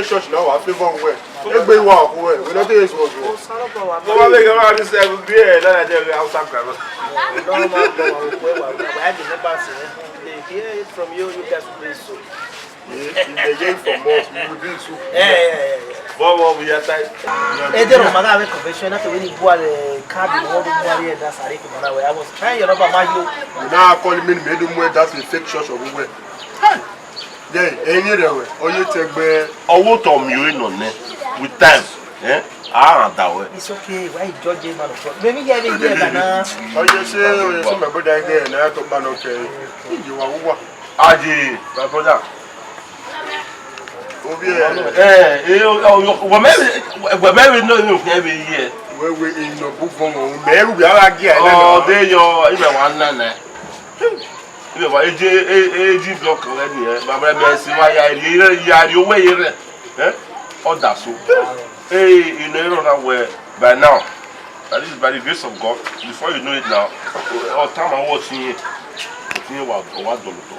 church now, I feel one way. Everybody walk away. We don't do this one. What make you this every day? Then I tell you how some kind of. They hear it from you. You guys will do so. They get from us. We will do so. Yeah. What we are tight. They don't matter with convention. That's when you go to card. You want to go there. That's how they come that way. I was trying. You know, but my you. Now calling me made them way. That's a fake church of way. Yeah, any other way. Or you take me. Or what on you in on it with time, eh? Ah, that way. It's okay. Why judge him, man? Maybe he have a year, Ghana. Oh, you say, some my brother again. I come back, okay. You are what? Aji, my brother. Oh, yeah. Maybe no, every year. Where we in the book from maybe we are again. Oh, there you are. Even one nana. You know, AG block already. My brother, see why you are your way, eh? Oh, that's so. Hey, you know that way by now. At least by the grace of God, before you know it now, all time I'm watching it. You know what don't go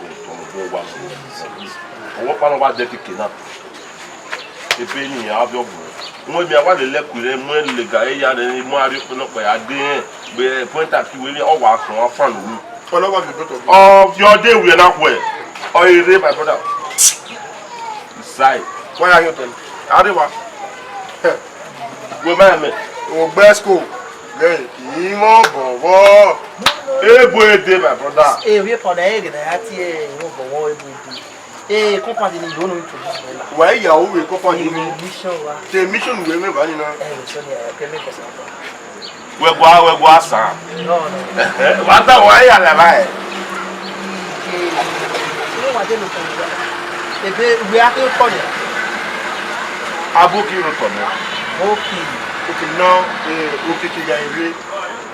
what part of what they picking up? The penny have your boy. When I want to let you when the guy and more open up by a day, be point at you really all work from our friend. Oh, your day we are not well. Oh, you read my brother. Side. Why are you telling? Arriba. Woman, oh, best school. Hey, Imo, Bobo. Hey, boy, my brother. Hey, we are for the egg and I had to. Hey, company, you don't know to why you are we company mission? The mission we remember, you know. We go, sir. No. What the way I like? You know what they look for? We are here for you. I book you for me. Okay, now, okay,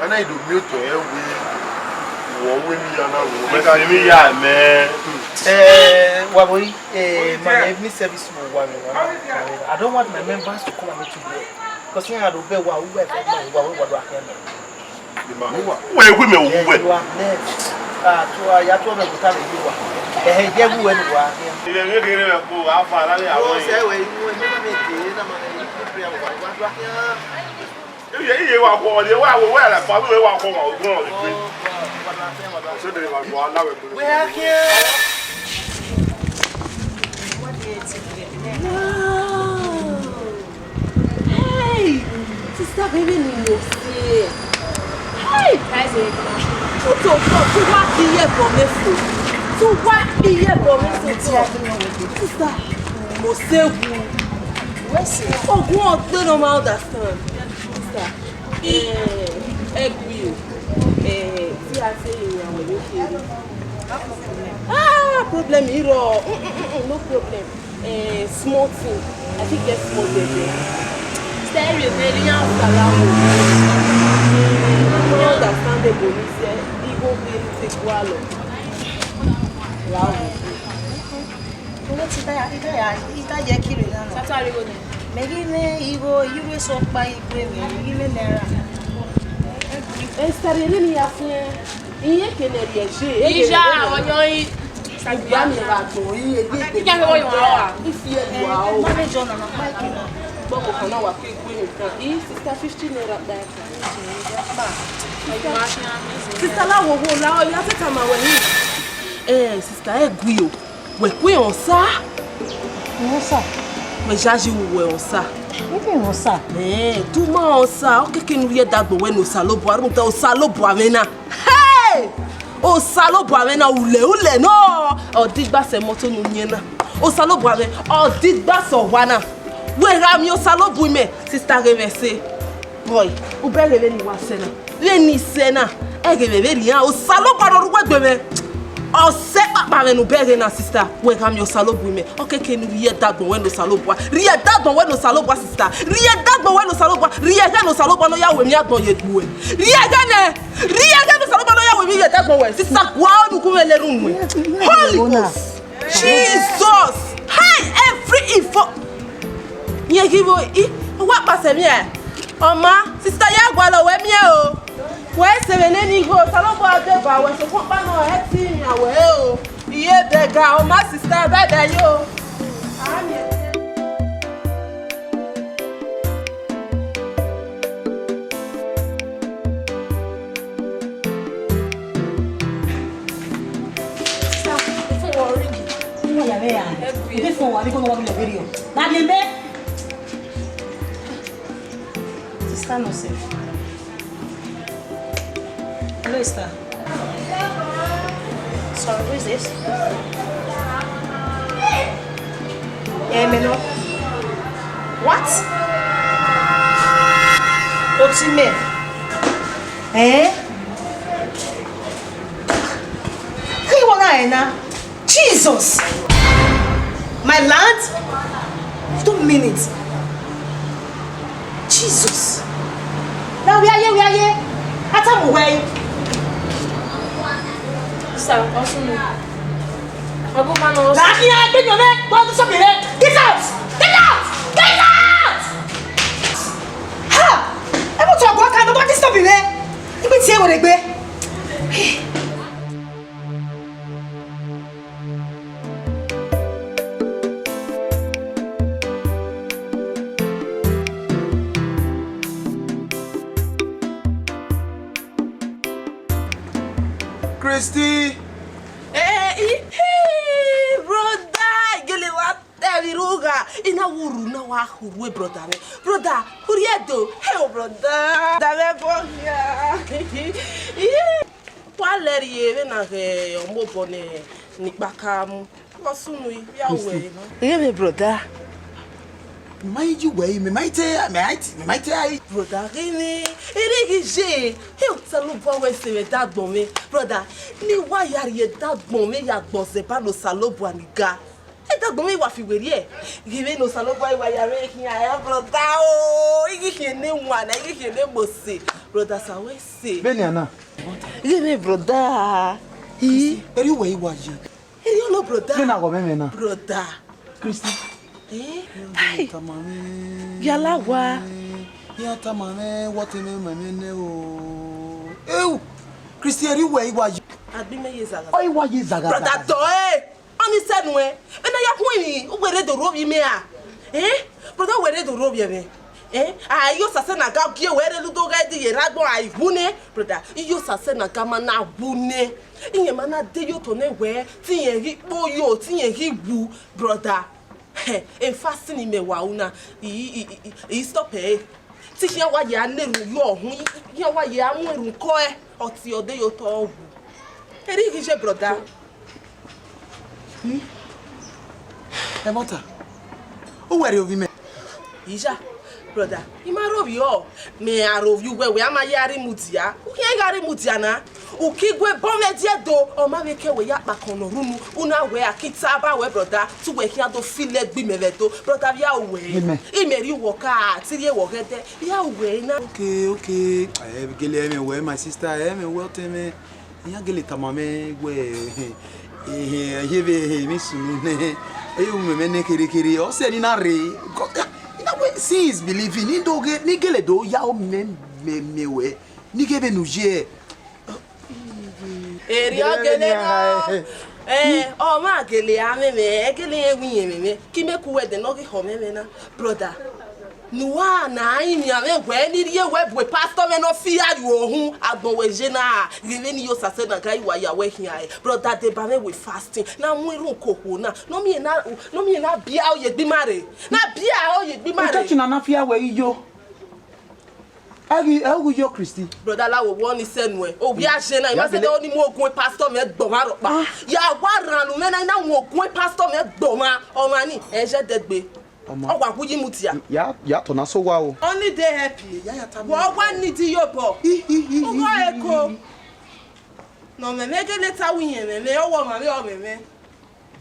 and I do mute to every woman. My service I don't want my members to come and meet you there. Because I don't know what we Hey, sister, baby, no see. Hey, guys, to what here for me for? To what here for me for? Sister, mo say who? What's it? Oh, what? They don't understand. Sister, Aigba-Ekhoe. See, I say you are with problem here. No problem. Small thing. I think get small baby. Stereo, very young salamo. You understand the police? Igbo will take wallo. Wow. Ita je kiri na. Satari go ni. Megi me Igbo, you so pa Igbo me. Megi me nera. Stereo ni afin. Iye keneri eje. Ija onyo Sagbia mi ra to yi ede. Ija me wo yo wa. Ifi e wa o. Manager na bike na. Bobo kana wa ke gbe nkan. E sister 50 naira back. Sister la wo la o ya teta ma we ni. Sister Aigba-Ekhoe o. We kwe on sa. On sa. Me jaji we on sa. Ebe on sa. Tu ma on sa. O keke nu ye dagbo we no sa lo bo. Arun ta o sa lo bo amena. Hey! O salo boamena ule no o digba se moto nu nyena o salo boame o digba so wana we ram yo salo buime sister reverse boy u be rele ni wa sena le ni sena e rele ri o salo pa ro gbe me o se papa me nu be re na sister we ram yo salo buime o keke nu rie dagbon we no salo boa rie dagbon we no salo boa sister rie dagbon we no salo boa rie ga no salo boa no ya we mi agbon ye duwe rie ga no salo boa no ya we mi ye dagbon we sister wa onu ku me le room Holy Ghost Jesus hey every info ye give o wa pa se mi e oma sister ya gwa lo we mi e o Ouais, c'est venu niveau, ça va pas de ba, ouais, c'est pas non, et si nya ouais oh. Iye de ga, o ma sister bebe yo. Ami. Ça, faut worry. Mo ya be ya. Be fo wa bi ko wa bi le video. Na bi be. Sister no safe. Hello, Esther. Sorry, who is this? Meno. What? Otime. Who you wanna now? Jesus! My land? You don't mean it. Jesus. Now we are here. Atam away. Ça, on se met. On va pas nous. Get out! Get out! Get out! Ha! I'm not talking about nobody stop me. You be here with a Christy! Brother, gele wa teviruga. Ina wuru na wa hurwe brother me. Brother, huriedo. Hey brother. Dame bonya. Waleri ye na ke omobone nikbakamu. Wasunu ya we no. Ye brother. Might you way, me might I. Brother, Rini, Erigije, he tell you what we say that bombe. Brother, ni wa yari that bombe ya bosse pa no salobo aniga. E that bombe wa fi were. Give no salobo wa yari ki ya brother o. Igi ne nwa na igi ne bosse. Brother sa we say. Beniana. Give brother. He, Eri way wa je. Eri no brother. Kena go me na. Brother. Christy. Hey. Yala wa. Ya tamame what me me o. Ew. Christy eri way wa je. Abi me yezaga. Oi wa je zaga. Brother to Oni said we. Ena ya kwini, u were do robi me a. Brother were do robi me. Ayo sase na ga gie were lu do ga di yeragbo ai bune. Brother, iyo sase na ga ma na bune. Iye ma na de yo to ne we, ti yen ri po yo, ti yen ri wu, brother. En fasting me wa una. I stop Ti hia wa ya neru yo hun, hia wa ya anweru ko oti ode yo to wu. Eri gije brother. Mota. O were ovi me. Ija, brother, ima robi o. Me arovi we ama yari mutia. U hia yari mutia na. U kigwe bome die do. O ma weke we ya pa kono runu. Una we akita ba we brother. Tu we hia do file gbi me veto. Brother ya we. Imeri woka, tiri wo gede. Ya we na. Okay. Gele me we my sister, me well me. Ya gele tamame we. Hebe me sunu ne. Eyu me ne kiri. O se ni na re. See is believing ni doge ni gele do ya o me we ni gebe nu je Eri ogele no o ma gele ameme egele ewin me ki me ku wede no ki ho meme na brother nuwa na yin ya me gwe ni rie we pastor me no fi ayu ohun agbon we je na rive ni yo sase na gai wa ya we hin ai brother de ba me we fasting na mu irun koko na no mi na bia o ye gbi mare na bia o ye gbi mare Nkachi na nafia we ijo Egu yo Christy brother lawo won ni senu e obi a je na ima se de oni mu ogun pastor me gbon ma ro pa ya wa ranu me na mu ogun pastor me gbon ma o ma ni e je degbe o wa kuji mutia ya to na so wa o only dey happy wo wa need yo bo Aigba-Ekhoe no me ge leta wiyen me o wo ma me o me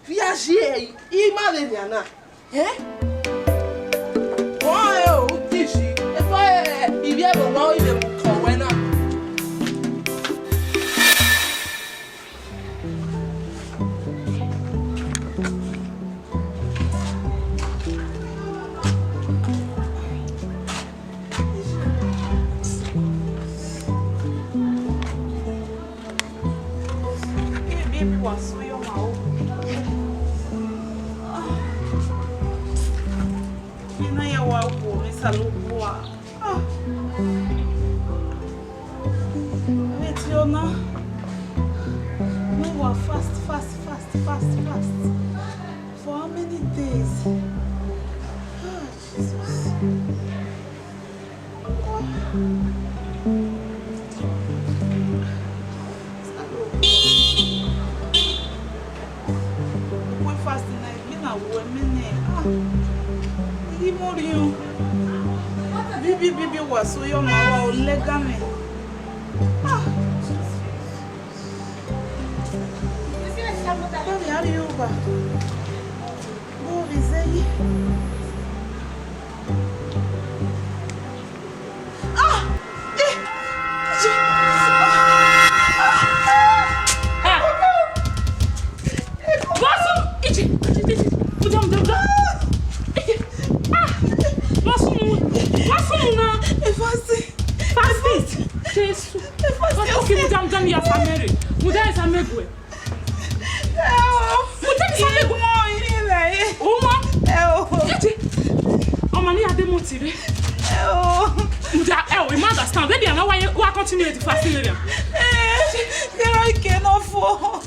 fi a je I ma le ni ana o tishi e fo ibi e bo wa ile mu kowe na Salobua. Wait, Yona. We were fast. For how many days? Oh, Jesus. We fasting like me now. Bibi was so young. Our legame. How are you? Go Rizei. Continue to fascinate them. I cannot afford.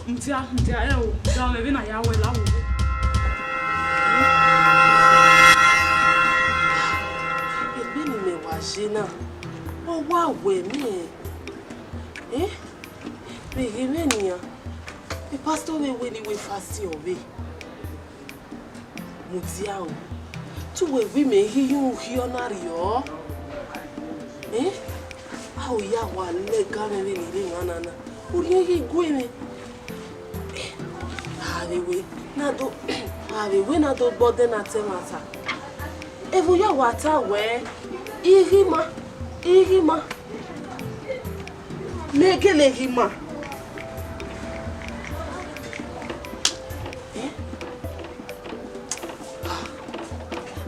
Oh, wow, women. Eh? The pastor will fast away. Mutiao. To a women here, Nario. Eh? How ya wa lega me ni nana. Uri go me. Arewe na do bode na temata. Evu ya wata we irima. Megele hima.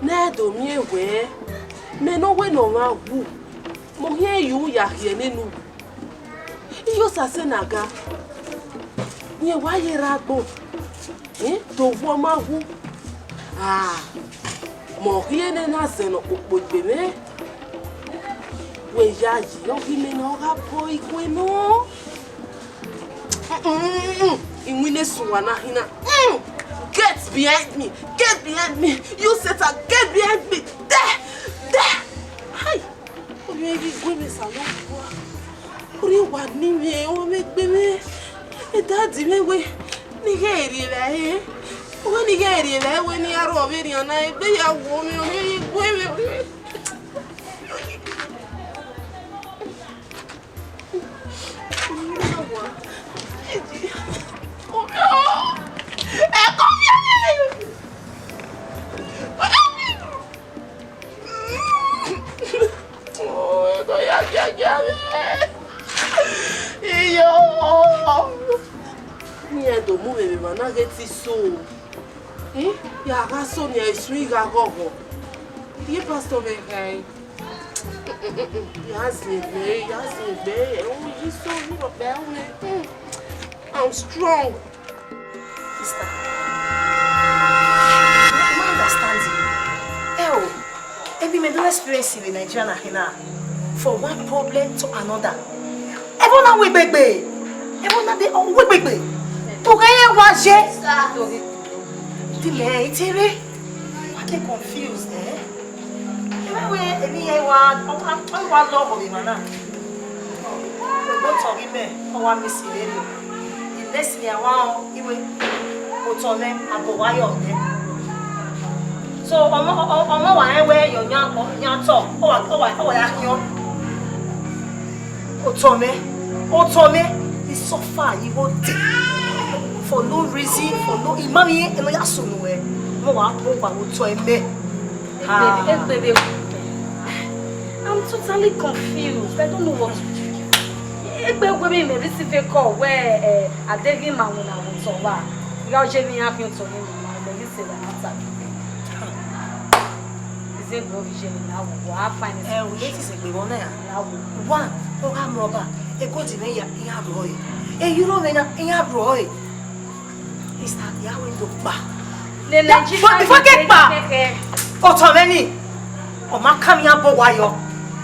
Na do mi we. Me no we no ma wu. Mo here you ya here nenu. Iyo sase naga. Nye wa yera gbo. To wo ma wu. Mo here na se no opogbe me. We ya yi o bi me no ga po ikwe no. Inwine suwana hina. Get behind me. Get behind me. You Satan, get behind me. There. Hi. Maybe go me salon. Ori wa ni me o me gbe me. E daddy me we ni geri la e. O ni geri la we ni aro be ri ona e gbe ya wo mi o ni go me. Ya raso ni eswiga gogo. Ye pastor me kai. Yasme. Oh, you so you bell me. I'm strong. Sister. I understand you. Every middle experience in Nigeria hina from one problem to another. Everyone we bebe. Everyone they all we bebe. To get waje. Delay, Terry. What they confused, eh? I want love of him, man. What of him? I want Miss Ilene. The next thing I want, he will put on them a boy on them. So, I'm not wear your young talk. Otome is so far, you won't take. For no reason, for no imami and no yasunwe. I'm totally confused. I don't know what to do. Aigba-Ekhoe may receive a call where a David man will have to survive. You're Jenny having to him, but you say that. Is it provision now? I find it. It is a good one. One, program robber, a good in a Roy. A Euro in a Roy. Is that Yahweh look back? Before get back! Otomeni!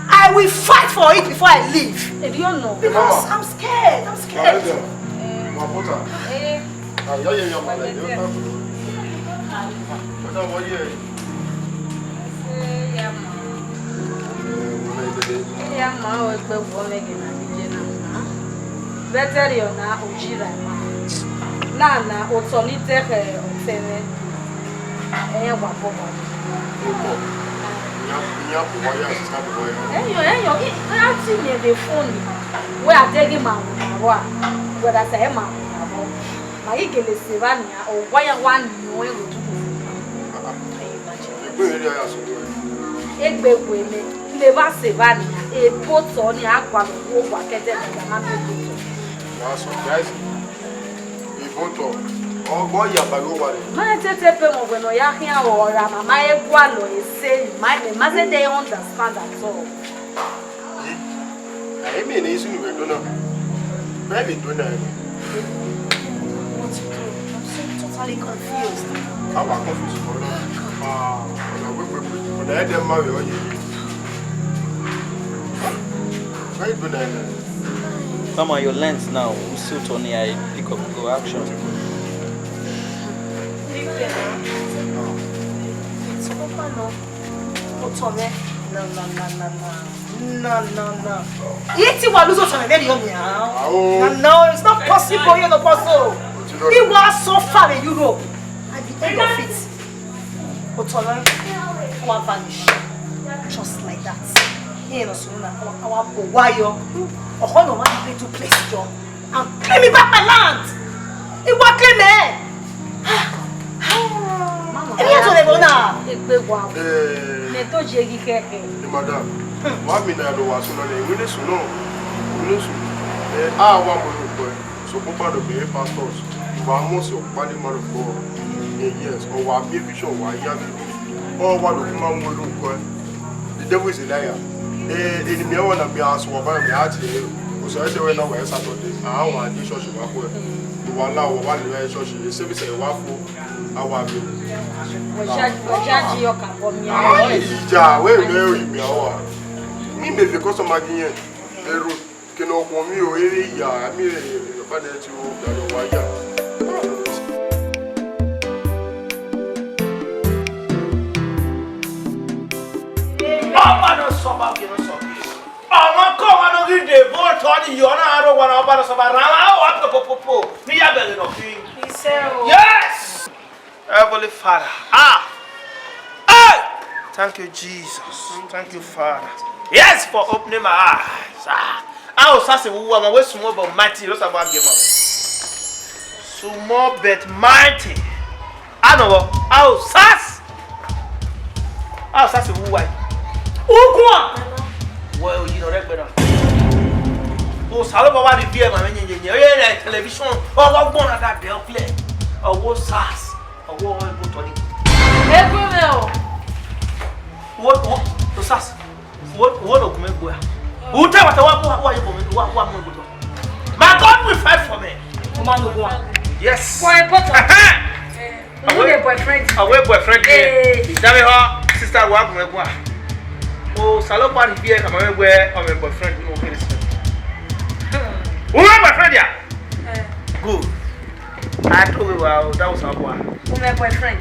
I will fight for it before I leave. You don't know. Because I'm scared. I'm scared. Never say a put on the aqua over Ketel and That's surprising. Oh, boy, you have a go at it. My tete when I hear or my gualo is saying, my mother they understand at all. I mean, it's in the donor. Very donor. What to do? I'm so totally confused. I'm confused. When I had them marry on you. Very donor. Come on, your lens now. We suit on the eye. Pick up, go action. No. It's not possible. You're not possible. We were so far in Europe. At the end of it, Otono will vanish. Just like that. Here, our Bowayo, or Hono, one way to place job and claim me back my land. It was claim me. Madam, one minute I was on a winner soon. So, Papa, the Bay pastors, most of body man of God, yes, or one vision, why young, or one of them will look. The devil is a liar. In the one of me asked what I'm at here, was I say, no, where Saturday, I want this church to work with. You want now one church, the service a waffle, our bill. Me because of my game, the root can open me or any ya. I mean, the father to the wire. Yes! Heavenly Father. Thank you, Jesus. Thank you, Father. Yes, for opening my eyes. I was asking who am I small but mighty. Those about game. Small but mighty. I know. I was asking who I. Well, you know that better. Oh, Salaba the beer, my television. Oh, what one of that bell play? Oh, what sass? Oh, what put on it? What sass? What of me? Who tell what you want? My God will fight for me. Yes. Away boyfriend. Is that her sister? Oh, Salaba the beer, come away where I'm a boyfriend. Who my boyfriend? Good. I told you that was our boy. Who my boyfriend?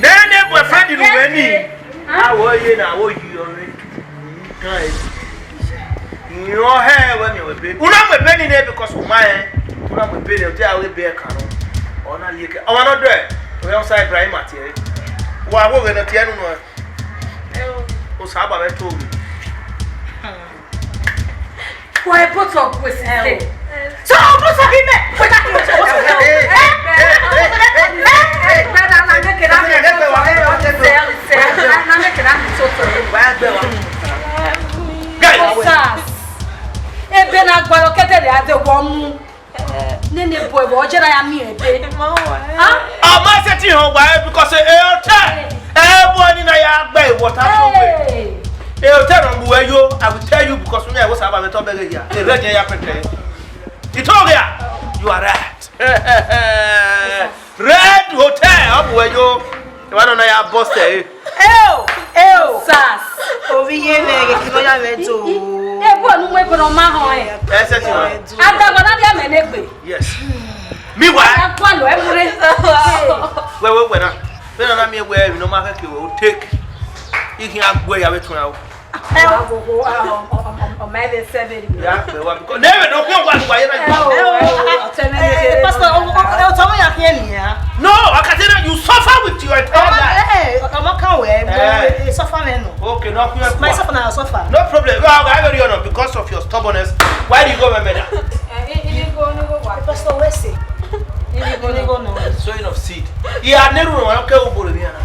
Then boyfriend you any. How are you now? What you already? Your hair when you were baby. Una me penny there because of my una me penny there will be a canon. Or not like I want to do. We outside Ibrahim Mathieu. Why we not here no? O saba me told me. Why put up with hell? So put up him. Nene boy, what did I mean? I'm setting her why because everyone in a yard what happened. They'll tell them where you, I will tell you because when I was about the top of the year, they read your appetite. You told me, you are right. Red Hotel. up where you want to your boss there. Sas. Obi ye me ki no ya me to. Ebo anu mo eko no ma ho e. Adagba na dia me negbe. Yes. Me why? Akwa lo e mure. Wait na. When na me where you no ma ke we take. You can agbo ya betun awo. O me de 7. Yeah, because never no go go why na. Pastor, o tell me ya here ni ya. No, I can tell you suffer with your entire life. I'm can we suffer me no. Okay, no problem. My suffer na suffer. No problem. Well, I very honor because of your stubbornness. Why do you go me that? Pastor, we say. Go no. Sowing of seed. He had never no okay ubolo bi na.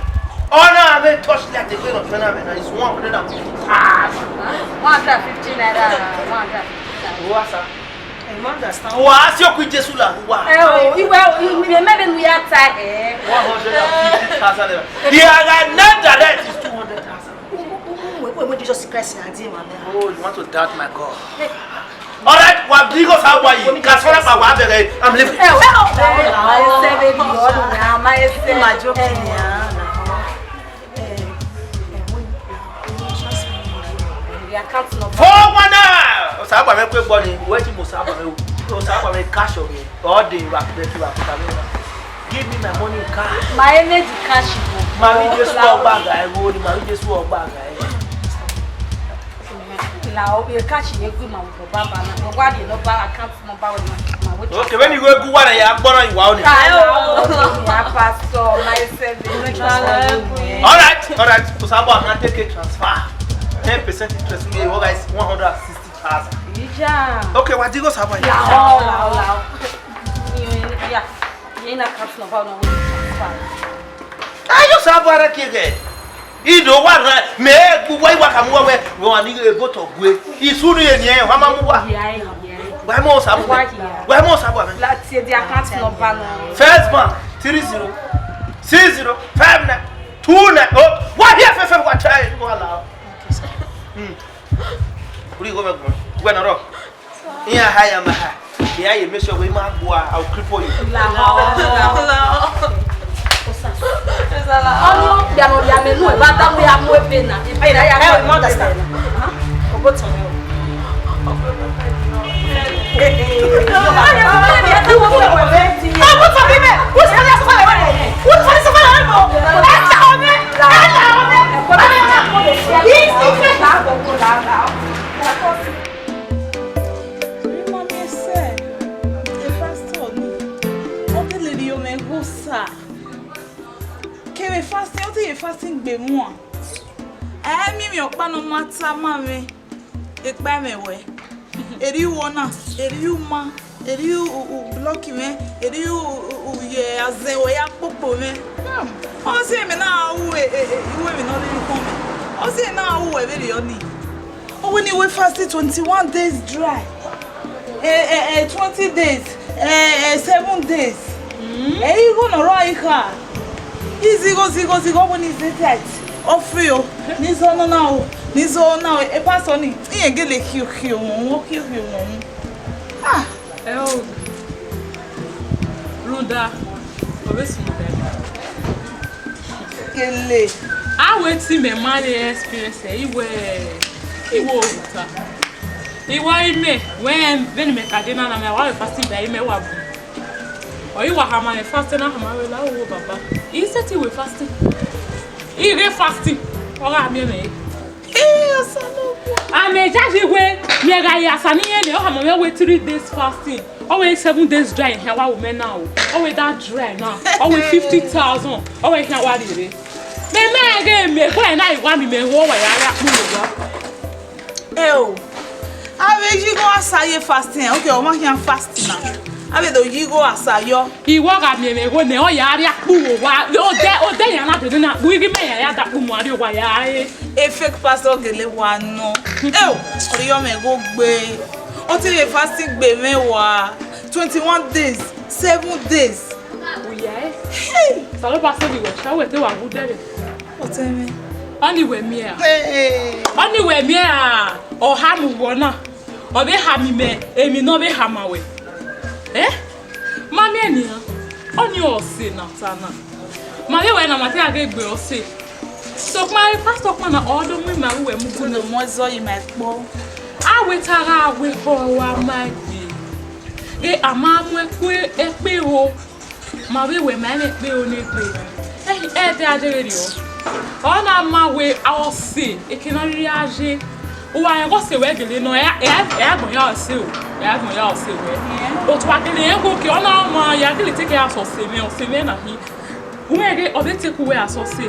Oh no, I mean touch like the grain of phenomenon is 150. 150 naira. 150. What's that? I understand. What's your quick Jesus la? Wow. You maybe we are tired. 150,000. The other net is 200,000. We Jesus Christ na dey man. Oh, you want to doubt my God? All right, what big us how you? Kasora pa wa bere. I'm leaving. My joking ya. Account number. Oh, mana! O sa ba me pe gbọ́ ni, wetin mo sa ba me o sa ba me cash o me. All day you are give me my money in cash. My energy cash. Mami Jesu ogba ga ewo ni mami Jesu ogba ga e. La o be cash ye gbe ma wo baba na. Mo wa de number account number ma. Okay, when you go gu wa na ya gbọ́ràn ìwà o ni. Ya pastor, my service. All right. O sa ba na take transfer. 10% interest we what guys 160,000. Yeah. Okay, what do you go say about it? La. Yeah. You na account number na we transfer. I just have a kid. You do what me why wakamu we wan ni go to gwe. Isuru yen yen wa mamu wa. Why mo sabu? Why mo sabu? La tie the account number na. First bank 30 60 59 29. Oh, what here for what try go allow. Uri go me go na ro. Iya haya maha. Yeah, you make sure we ma go I'll cripple you. La. Oh, ya no ya me no e ba ta mo ya mo e be na. Hey, I understand. Go to me. Fasting be more. Me okpa no matter mame. Ekpa me we. Eri wona, eri uma, eri block me, eri ye azen we ya popo me. O se me na we me no dey come. O se na we very oni. O when we fasting 21 days dry. 20 days, 7 days. You go no right car. Easy go when is that? Offer you. Nizo no now. Nizo now. E pass on it. E gele kill. Ah. Oh. Ruda. Obesi Gele. I wait see me man experience iwe uta. Iwa ime when me kadena na me wa fasting by ime wa. Or you were having fasting and I'm Baba. He said he was fasting. He was fasting. Or I'm me. I'm a judge way. Yaga Yasani, or I'm away 3 days fasting. Always 7 days dry. How are we now? Always that dry now. Always 50,000. Always how are you? Me again, me when I want me over. Oh, I will you go outside fasting. Okay, I'm here fasting now. Ave do yigo asayo. Iwo ga mi me go ne o ya ri apu wa. O de ya na de na. Bu igi me ya da pu mu ari wa ya e. E fake pastor gele wa no. Ori yo me go gbe. O ti le fasting gbe mewa. 21 days, 7 days. O ya e. Hey, salo pastor bi we sha we te wa bu dere. O te me. Ani we mi a. Hey. Ani we mi a. O ha mu wo na. O be ha mi me, emi no be ha ma we. Mami enia, oni o se na sana. Maria when I'm at a girl say. So my pastor man order me my way mu no mozo in my ball. I wait ara we for my be. They amamwe kwe ekpe ho. Maria we man ekpe o nekpe. They are the radio. On a my way I'll see. It cannot reage. Oh, I was the regular no I see. But what can you go on my yakili take us or say me or say me na he. Where they or they take away as or say.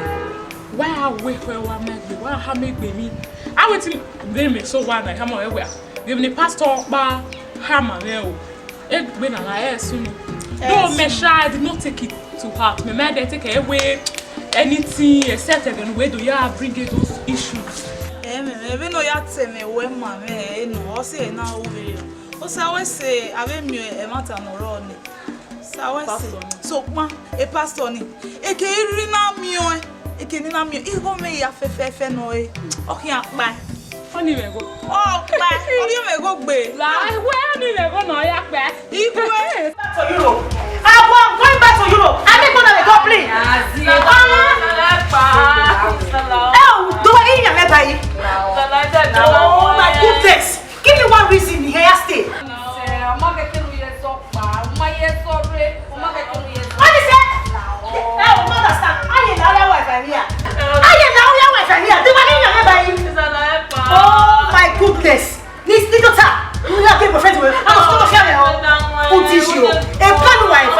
Why are we where one make me? Why have make me? I went to them so one I come away. Give me pastor bar hammer now. When I soon. No, me shy did not take it to heart. Me made they take away anything except again where do you bring those issues? Maybe no ya tell me when mama no say na over. O sa we say ave mi e matter no run. Sa we say so ma e pastor ni. E ke iri na mi o. E ke ni na mi. E go me ya fefe no e. O ki apa. Oni me go. Oh, pa. Oni me go gbe. La we oni me go no ya pe. Igwe. Back to Europe. I'm going back to Europe. I make one of the complaint. Oh, do I hear your baby? Oh my goodness. Give me one reason here I stay. What is it? I don't understand. I am now your wife here. I am now your wife here. Do I hear your baby? Oh my goodness. This little time. You are getting friends with. I'm going to share it all. Who teach you? A plan wife,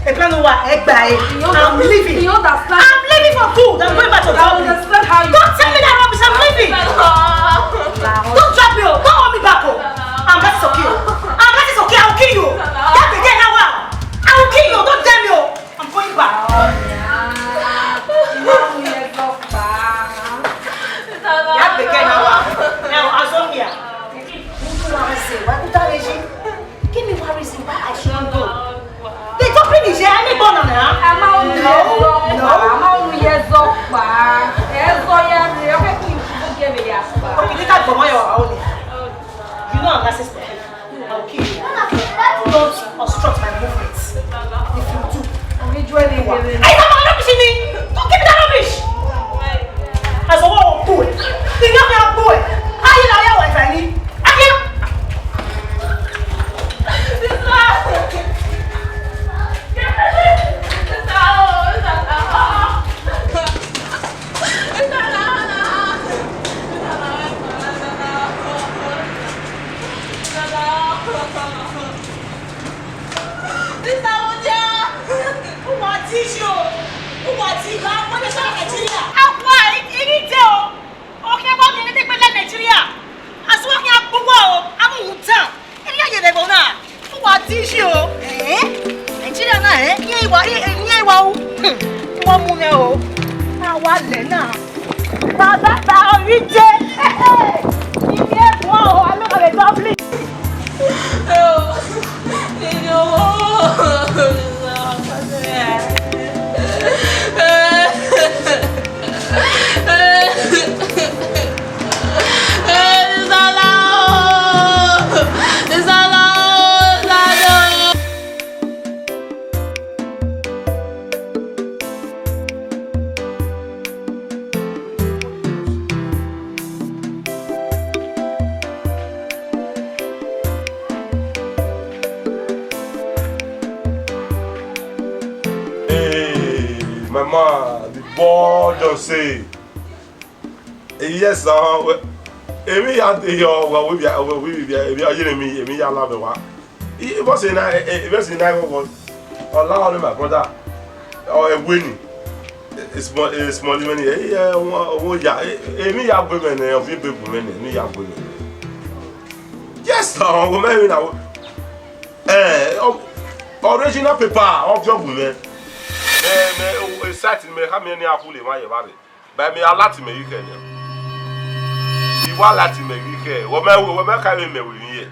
a plan of Aigba-Ekhoe. I'm leaving. I'm leaving for good. I'm going back to the family. Don't tell me that rubbish. I'm leaving. Don't drop me. Don't hold me back. I'm not okay. I'm not okay. I'll kill you. That begin now. I will kill you. Don't tell me. I'm going back. That begin now. Now, as long here. Why would I regime? Give me one reason why I shouldn't go. They don't bring it here. I need one on her. Okay, they can't come on your own. You know I'm not sister. I'll kill you. Don't obstruct my movements. If you do, I don't want rubbish in me. Don't give me that rubbish. As a woman, boy. The young boy. I know your wife, I need. Say yes, Emi ya de yo wa we Emi ya la be wa. It was in I was allow my brother or a winning. It's small money. Emi ya women of people women, Emi ya women. Yes, women now. Original paper of your women. Me certain me how many apple in my body. But me a lot me you can. You want lot me you can. What me carry me with you.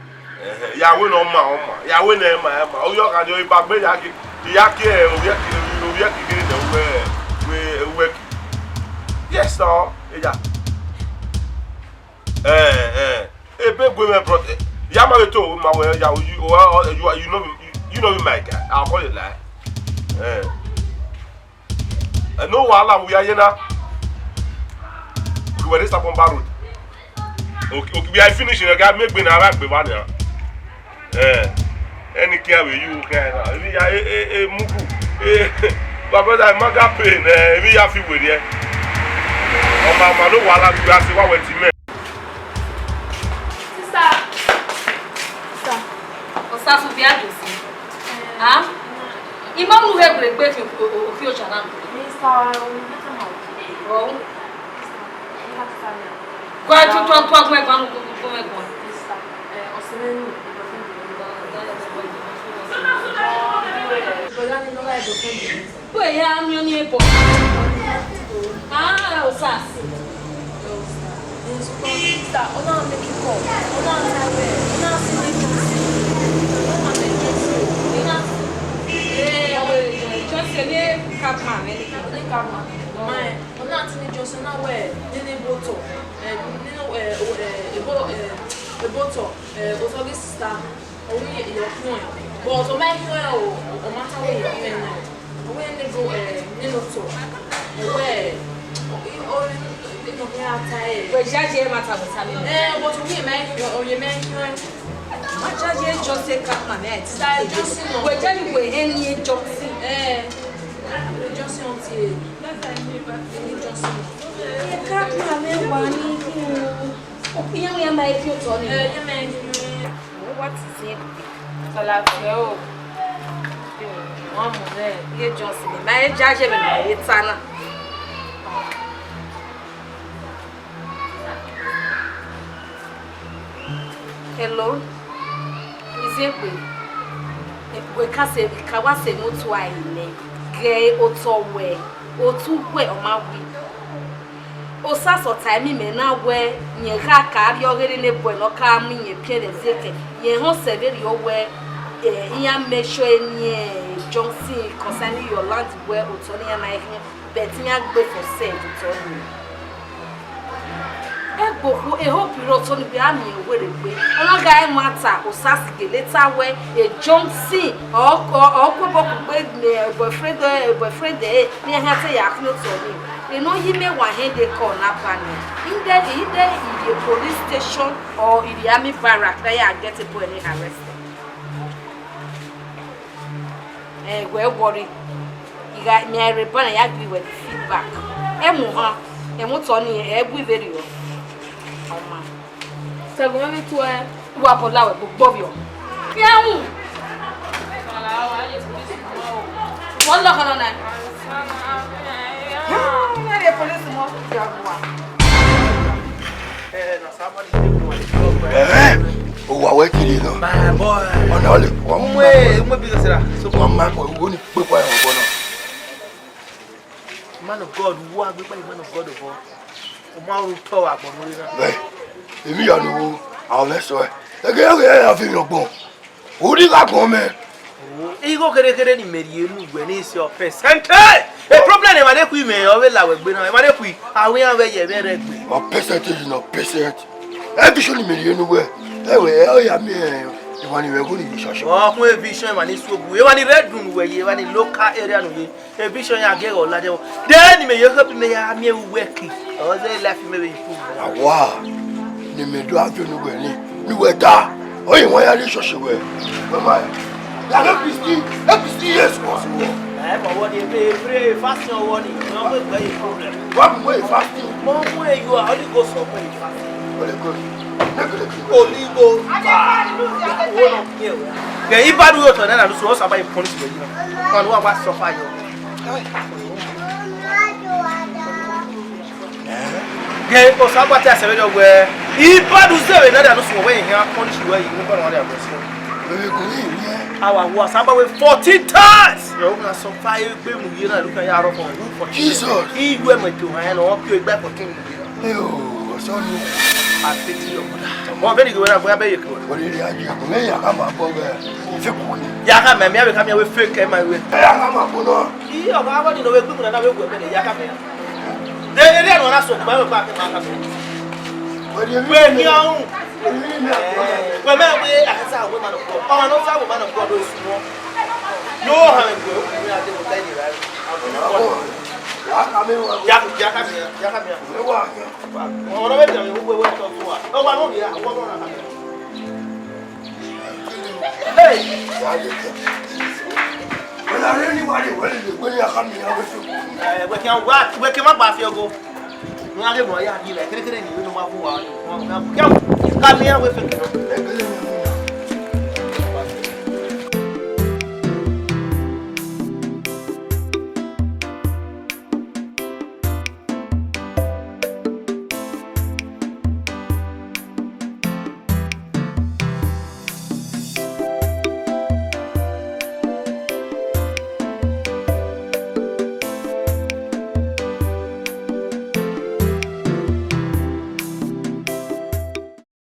Ya win on my ya win my oh you can do back me yaki we work. Yes no. Yeah. A big women brought Yama to my way you know my guy. I'll call it like. No wahala, we are here now. Okay, where is Tapon Road? Okay, we are finishing. Okay, make me now back be one here. Any care with you, okay? We are mugu. My brother, my God, pain. We are feel with you. Oh, my no wahala, we are see what we team. Osasu bi adosi. Ah? Imam nu hebre gbe fi ofi o chana. Minister, oh. Kwa tu gbe kan ko me ko. Minister, Osimeni Pô, é a minha nieta. Ah, Osas. Tá, o não me que com. O não sabe. O não se Johnson ní Kapma, ní Kapma. Mas o não tinha Johnson na ué, nem boto, boto, o só que está, o que eu não. But o mais que o mata o o nem go nem no so. O não atai. We jaje mata o sabe. But o que mais o ye mais Mas jaje Johnson Kapma, né? Sai Johnson. We jaje we eni Johnson. Johnson onti. Johnson. E Kapma me wani ki o pinha me mai fi o to ni. Ye mai. What is it? Salafia o. Wọ́n mú rẹ̀ yé Johnson ní máa ń jáde bẹ̀rẹ̀ ayé tánà. Hello, Izekwe. We kase kawase motu aile. Ge otowe, otuwe omawi. Osaso time me na we nye ka ka bi ogere ne boy no ka mu nye pie de zeke. Ye ho severi o we iya make sure any Johnson concerning your land where Otoni and I betting agbe for sale Otoni. Ego e hope you Otoni be ami where gbe. Ona guy matter Osasi ge later where a Johnson or gbe boyfriend ni ha say ya kno Otoni. You know he may one hand they call na pani. Either in the police station or in the army barrack that you get a boy arrested. Well worry. You got me a report and I agree with feedback. Emuha, Emutoni, every video. Oh man. So go me to a Wapola with Bobio. Yeah. One look on that. Yeah, police more Oh, I wait till you know. My boy. On all the one way, what business is so one man will only put one on. Man of God, who are the man of God of all? Man will talk about Hey, if you know, I'll let you. Again, I feel no bone. Who did that come, man? You go get any medium when it's your face. A problem, I make we may always like when I make we are we are very good. A percentage is not percent. Every show me anywhere. Anyway, I mean, the one you were going to show. Oh, my vision, man, is so good. You want the red room where you want the local area, a vision I get all that. Then you help me, I'm here working. Or they left me. Wow, you may do have to know where you were there. Oh, you want to show you where? Let me see, yes, possible. What you pray, fasting or warning, no way problem. One way fasting. One way you are only go so way fasting. Only go. Yeah, if bad water, then I was also about police. And what was so far? Yeah, because I got a video where if bad was there, another was away here, polish you where you were on the other. Our was about 14 times. You are so far, you know, look at your for Jesus. He went to hand or you back for king. Oh, sorry. I pity you. More very good. What are you? What did I do? May I come up over? Yaka, man, I come here with fake my way. I am up on. You are about to know a good another way. Yaka. They don't ask for my back. What do you mean? Well, I have a woman of God. Oh, no, a woman of God is small. No, I'm good. We are the lady, right? Come here with